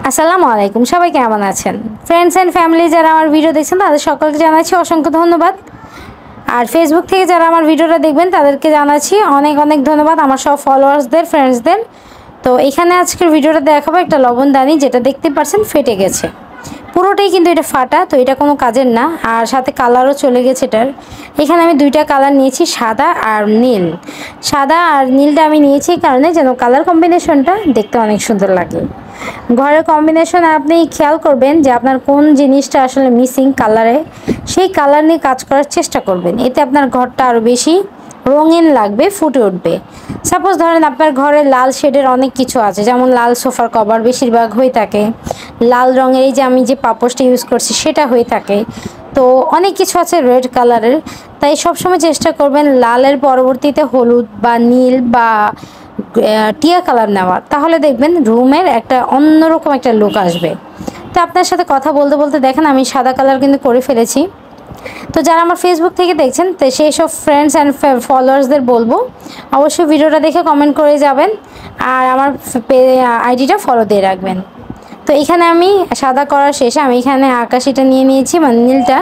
আসসালামু আলাইকুম, সবাই কেমন আছেন? ফ্রেন্ডস অ্যান্ড ফ্যামিলি যারা আমার ভিডিও দেখছেন তাদের সকলকে জানাচ্ছি অসংখ্য ধন্যবাদ। আর ফেসবুক থেকে যারা আমার ভিডিওটা দেখবেন তাদেরকে জানাচ্ছি অনেক অনেক ধন্যবাদ, আমার সব ফলোয়ার্সদের, ফ্রেন্ডসদের। তো এখানে আজকের ভিডিওটা দেখাবো একটা লবণদানি, যেটা দেখতে পাচ্ছেন ফেটে গেছে পুরোটাই, কিন্তু এটা ফাটা, তো এটা কোনো কাজের না। আর সাথে কালারও চলে গেছে এটার। এখানে আমি দুইটা কালার নিয়েছি, সাদা আর নীল। সাদা আর নীলটা আমি নিয়েছি কারণে যেন কালার কম্বিনেশনটা দেখতে অনেক সুন্দর লাগে। ঘরের কম্বিনেশন আপনি খেয়াল করবেন যে আপনার কোন জিনিসটা আসলে মিসিং কালারে, সেই কালার নিয়ে কাজ করার চেষ্টা করবেন, এতে আপনার ঘরটা আরও বেশি রঙিন লাগবে, ফুটে উঠবে। সাপোজ ধরেন আপনার ঘরে লাল শেডের অনেক কিছু আছে, যেমন লাল সোফার কভার বেশিরভাগ হয়ে থাকে, লাল রঙের এই যে আমি যে পাপোশটা ইউজ করছি সেটা হয়ে থাকে, তো অনেক কিছু আছে রেড কালারের। তাই সবসময় চেষ্টা করবেন লালের পরবর্তীতে হলুদ বা নীল বা টিয়া কালার নেওয়ার, তাহলে দেখবেন রুমের একটা অন্যরকম একটা লুক আসবে। তো আপনার সাথে কথা বলতে বলতে দেখেন আমি সাদা কালার কিন্তু করে ফেলেছি। তো যারা আমার ফেসবুক থেকে দেখছেন তো সেই সব ফ্রেন্ডস অ্যান্ড ফলোয়ার্সদের বলবো অবশ্যই ভিডিওটা দেখে কমেন্ট করে যাবেন, আর আমার আইডিটা ফলো দিয়ে রাখবেন। তো এখানে আমি সাদা করা শেষে আমি এখানে আকাশিটা নিয়ে নিয়েছি, মানে নীলটা।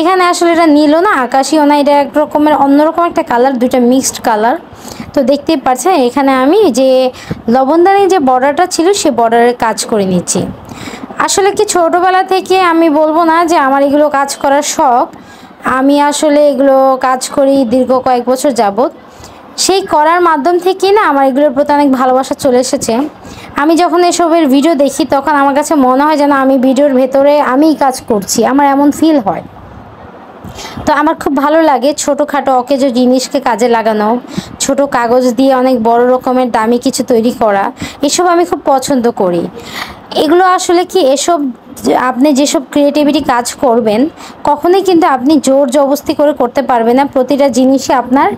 এখানে আসলে এটা নীলও না আকাশিও না, এটা এক রকমের অন্যরকম একটা কালার, দুইটা মিক্সড কালার। তো দেখতেই পাচ্ছেন এখানে আমি যে লবণদানির যে বর্ডারটা ছিল সে বর্ডারের কাজ করে নিচ্ছি। আসলে কি ছোটোবেলা থেকে আমি বলবো না যে আমার এগুলো কাজ করার শখ, আমি আসলে এগুলো কাজ করি দীর্ঘ কয়েক বছর যাবত। সেই করার মাধ্যম থেকেই না আমার এগুলোর প্রতি অনেক ভালোবাসা চলে এসেছে। আমি যখন এসবের ভিডিও দেখি তখন আমার কাছে মনে হয় যেন আমি ভিডিওর ভেতরে আমিই কাজ করছি, আমার এমন ফিল হয়। তো আমার খুব ভালো লাগে ছোটোখাটো অকেজো জিনিসকে কাজে লাগানো, ছোট কাগজ দিয়ে অনেক বড় রকমের দামি কিছু তৈরি করা, এসব আমি খুব পছন্দ করি। এগুলো আসলে কি, এসব আপনি যেসব ক্রিয়েটিভিটি কাজ করবেন কখনোই কিন্তু আপনি জোর জবরদস্তি করে করতে পারবেন না, প্রতিটা জিনিসই আপনার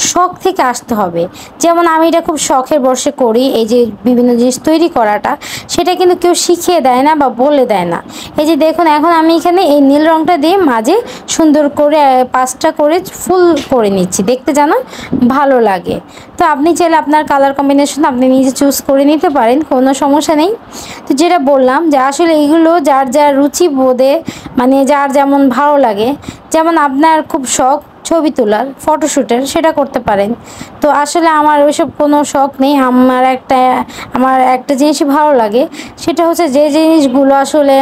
শখ থেকে আসতে হবে। যেমন আমি এটা খুব শখের বশে করি, এই যে বিভিন্ন জিনিস তৈরি করাটা, সেটা কিন্তু কেউ শিখিয়ে দেয় না বা বলে দেয় না। এই যে দেখুন এখন আমি এখানে এই নীল রঙটা দিয়ে মাঝে সুন্দর করে 5টা করে ফুল করে নিচ্ছি, দেখতে যেন ভালো লাগে। তো আপনি চাইলে আপনার কালার কম্বিনেশন আপনি নিজে চুজ করে নিতে পারেন, কোনো সমস্যা নেই। তো যেটা বললাম যে আসলে এইগুলো যার যার রুচি বোধে, মানে যার যেমন ভালো লাগে, যেমন আপনার খুব শখ ছবি তোলার, ফটোশ্যুটের, সেটা করতে পারেন। তো আসলে আমার ওইসব কোনো শখ নেই, আমার একটা জিনিসই ভালো লাগে, সেটা হচ্ছে যে জিনিসগুলো আসলে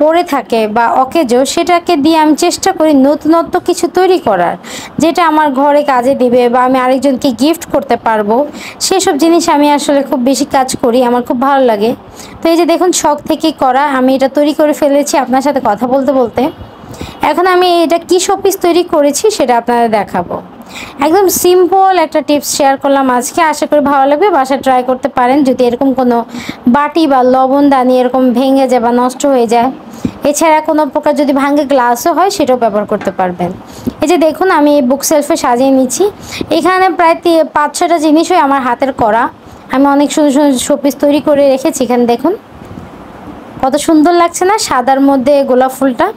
পড়ে থাকে বা অকেজো, সেটাকে দিয়ে আমি চেষ্টা করি নতুনত্ব কিছু তৈরি করার, যেটা আমার ঘরে কাজে দিবে বা আমি আরেকজনকে গিফট করতে পারবো। সেসব জিনিস আমি আসলে খুব বেশি কাজ করি, আমার খুব ভালো লাগে। তো এই যে দেখুন শখ থেকেই করা, আমি এটা তৈরি করে ফেলেছি আপনার সাথে কথা বলতে বলতে। এখন আমি এটা কি শোপিস তৈরি করেছি সেটা আপনাদের দেখাবো। একদম সিম্পল একটা টিপস শেয়ার করলাম আজকে, আশা করি ভালো লাগবে, বাসায় ট্রাই করতে পারেন। যদি এরকম কোনো বাটি বা লবণদানি এরকম ভেঙে যায় বা নষ্ট হয়ে যায়, এছাড়া কোনো প্রকার যদি ভাঙে গ্লাসও হয় সেটাও ব্যবহার করতে পারবেন। এই যে দেখুন আমি এই বুক সেলফে সাজিয়ে নিচ্ছি, এখানে প্রায় 5-6টা জিনিসই আমার হাতের করা। আমি অনেক সুন্দর সুন্দর শোপিস তৈরি করে রেখেছি। এখানে দেখুন কত সুন্দর লাগছে না সাদার মধ্যে গোলাপ ফুলটা।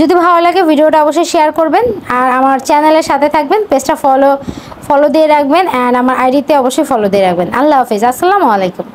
যদি ভালো লাগে ভিডিওটা অবশ্যই শেয়ার করবেন, আর আমার চ্যানেলের সাথে থাকবেন, পেজটা ফলো দিয়ে রাখবেন, অ্যান্ড আমার আইডিতে অবশ্যই ফলো দিয়ে রাখবেন। আল্লাহ হাফিজ, আসসালামু আলাইকুম।